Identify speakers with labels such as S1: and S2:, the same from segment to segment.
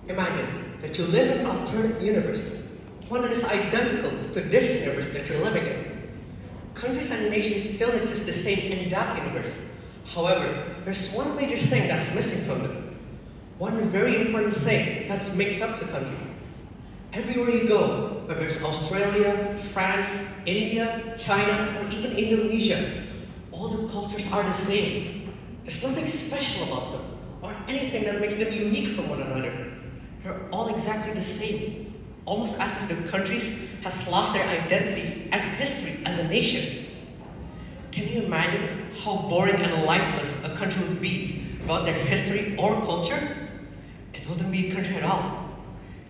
S1: Imagine that you live in an alternate universe, one that is identical to this universe that you're living in. Countries and nations still exist the same in that universe. However, there's one major thing that's missing from them. One very important thing that makes up the country. Everywhere you go, whether it's Australia, France, India, China, or even Indonesia, all the cultures are the same. There's nothing special about them, or anything that makes them unique from one another. They're all exactly the same, almost as if the countries has lost their identities and history as a nation. Can you imagine how boring and lifeless a country would be without their history or culture? It wouldn't be a country at all.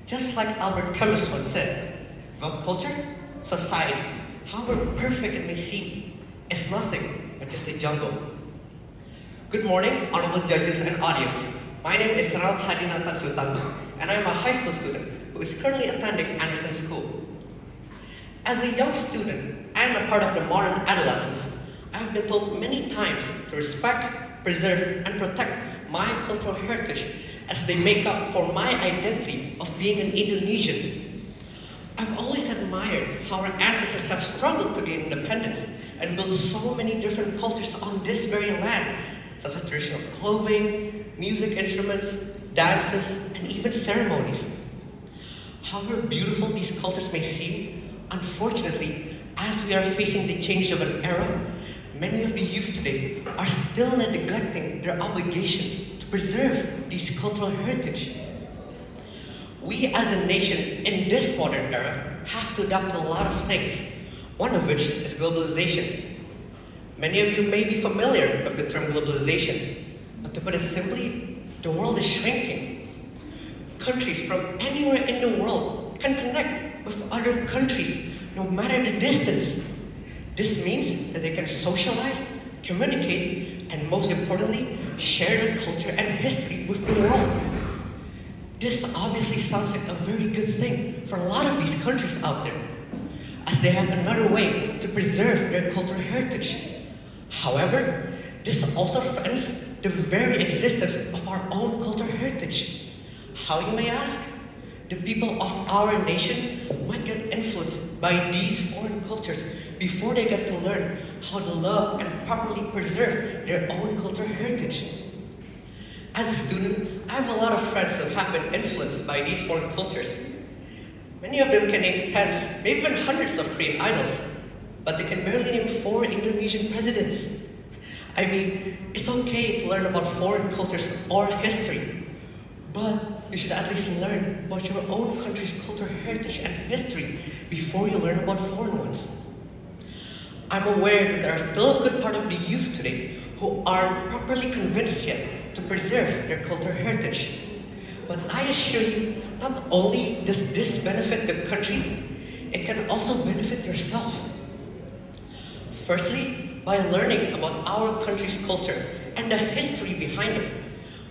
S1: Just like Albert Camus once said, without culture, society, however perfect it may seem, is nothing but just a jungle. Good morning, honorable judges and audience. My name is Renald and I'm a high school student who is currently attending Anderson School. As a young student and a part of the modern adolescence, I have been told many times to respect, preserve, and protect my cultural heritage as they make up for my identity of being an Indonesian. I've always admired how our ancestors have struggled to gain independence and built so many different cultures on this very land, such as traditional clothing, music instruments, dances, and even ceremonies. However beautiful these cultures may seem, unfortunately, as we are facing the change of an era, many of the youth today are still neglecting their obligation to preserve these cultural heritage. We as a nation in this modern era have to adapt to a lot of things, one of which is globalization. Many of you may be familiar with the term globalization, but to put it simply, the world is shrinking. Countries from anywhere in the world can connect with other countries, no matter the distance. This means that they can socialize, communicate, and most importantly, share their culture and history with the world. This obviously sounds like a very good thing for a lot of these countries out there, as they have another way to preserve their cultural heritage. However, this also threatens the very existence of our own cultural heritage. How, you may ask? The people of our nation might get influenced by these foreign cultures before they get to learn how to love and properly preserve their own cultural heritage. As a student, I have a lot of friends who have been influenced by these foreign cultures. Many of them can name tens, maybe even hundreds of Korean idols, but they can barely name 4 Indonesian presidents. I mean, it's okay to learn about foreign cultures or history, but you should at least learn about your own country's cultural heritage and history before you learn about foreign ones. I'm aware that there are still a good part of the youth today who aren't properly convinced yet to preserve their cultural heritage. But I assure you, not only does this benefit the country, it can also benefit yourself. Firstly, by learning about our country's culture and the history behind it,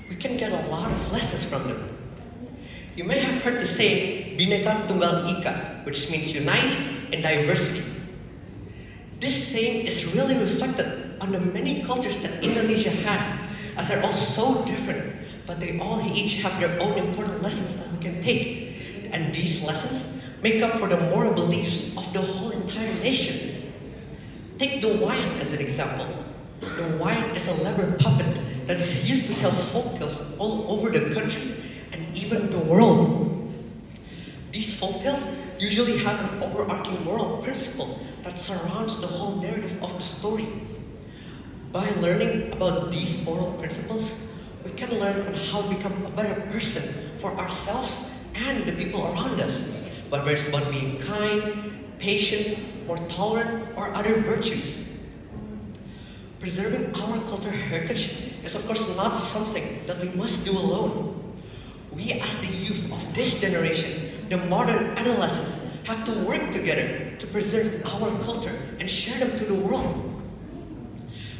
S1: we can get a lot of lessons from them. You may have heard the saying, Bhinneka Tunggal Ika, which means united in diversity. This saying is really reflected on the many cultures that Indonesia has, as they're all so different, but they all each have their own important lessons that we can take. And these lessons make up for the moral beliefs of the whole entire nation. Take the wayang as an example. The wayang is a lever puppet that is used to tell folktales all over the country and even the world. These folktales usually have an overarching moral principle that surrounds the whole narrative of the story. By learning about these moral principles, we can learn on how to become a better person for ourselves and the people around us, whether it's about being kind, patient, more tolerant, or other virtues. Preserving our cultural heritage is of course not something that we must do alone. We as the youth of this generation, the modern adolescents, have to work together to preserve our culture and share them to the world.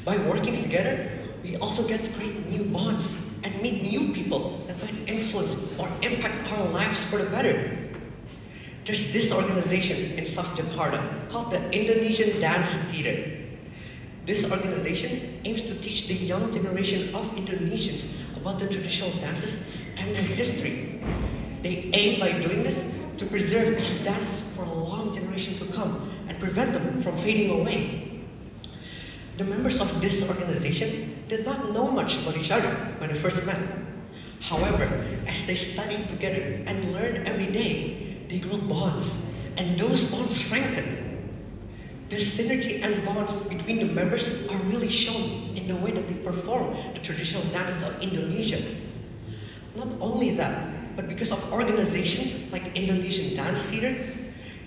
S1: By working together, we also get to create new bonds and meet new people that might influence or impact our lives for the better. There's this organization in South Jakarta called the Indonesian Dance Theater. This organization aims to teach the young generation of Indonesians about the traditional dances and their history. They aim by doing this to preserve these dances for a long generation to come and prevent them from fading away. The members of this organization did not know much about each other when they first met. However, as they studied together and learned every day, they grew bonds, and those bonds strengthened. The synergy and bonds between the members are really shown in the way that they perform the traditional dances of Indonesia. Not only that, but because of organizations like Indonesian Dance Theater,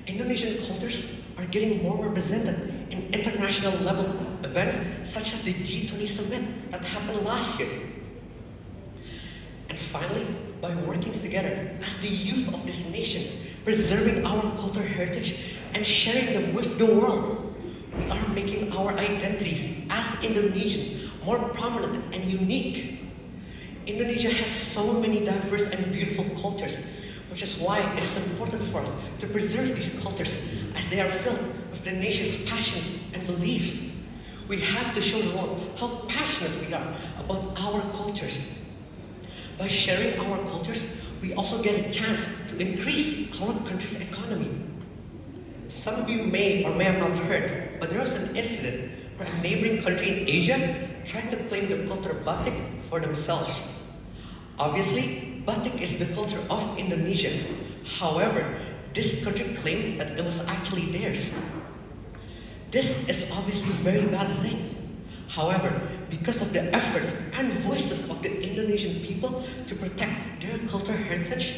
S1: Indonesian cultures are getting more represented in international level events such as the G20 summit that happened last year. And finally, by working together as the youth of this nation, preserving our cultural heritage and sharing them with the world, we are making our identities as Indonesians more prominent and unique. Indonesia has so many diverse and beautiful cultures, which is why it is important for us to preserve these cultures as they are filled with the nation's passions and beliefs. We have to show the world how passionate we are about our cultures. By sharing our cultures, we also get a chance to increase our country's economy. Some of you may or may have not heard, but there was an incident where a neighboring country in Asia tried to claim the culture batik for themselves. Obviously, batik is the culture of Indonesia. However, this country claimed that it was actually theirs. This is obviously a very bad thing. However, because of the efforts and voices of the Indonesian people to protect their cultural heritage,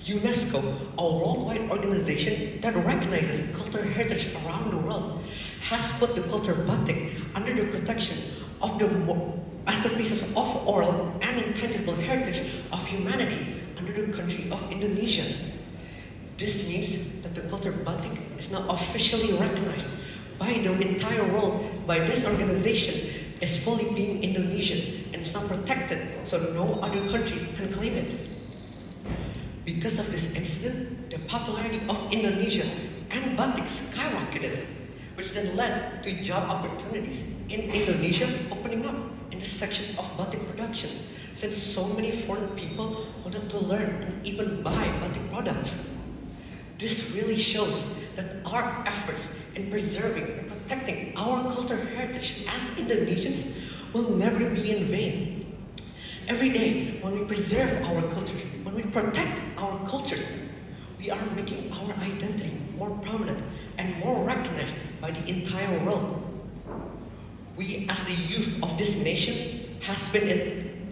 S1: UNESCO, a worldwide organization that recognizes cultural heritage around the world, has put the culture batik under the protection of the masterpieces of oral and intangible heritage of humanity under the country of Indonesia. This means that the culture batik is now officially recognized by the entire world by this organization is fully being Indonesian and is now protected so no other country can claim it. Because of this incident, the popularity of Indonesia and batik skyrocketed, which then led to job opportunities in Indonesia opening up in the section of batik production, since so many foreign people wanted to learn and even buy batik products. This really shows that our efforts in preserving and protecting our cultural heritage as Indonesians will never be in vain. Every day, when we preserve our culture, when we protect our cultures, we are making our identity more prominent and more recognized by the entire world. We, as the youth of this nation, has been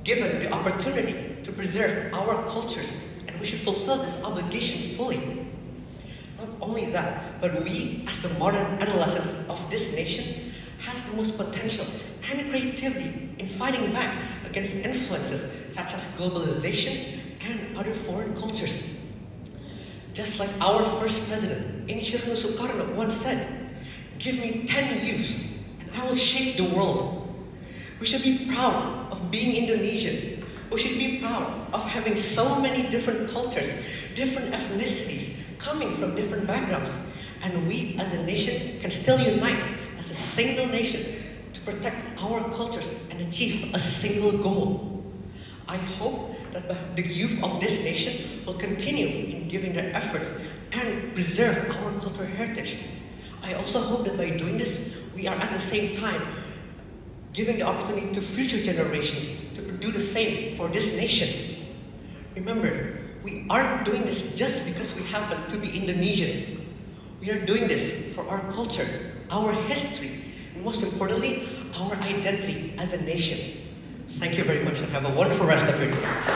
S1: given the opportunity to preserve our cultures, and we should fulfill this obligation fully. Not only that, but we, as the modern adolescents of this nation, has the most potential and creativity in fighting back against influences such as globalization and other foreign cultures. Just like our first president, Insinyur Soekarno, once said, "Give me 10 youths and I will shape the world." We should be proud of being Indonesian. We should be proud of having so many different cultures, different ethnicities, coming from different backgrounds. And we as a nation can still unite as a single nation to protect our cultures and achieve a single goal. I hope that the youth of this nation will continue in giving their efforts and preserve our cultural heritage. I also hope that by doing this, we are at the same time giving the opportunity to future generations to do the same for this nation. Remember, we aren't doing this just because we happen to be Indonesian. We are doing this for our culture, our history, and most importantly, our identity as a nation. Thank you very much and have a wonderful rest of your day.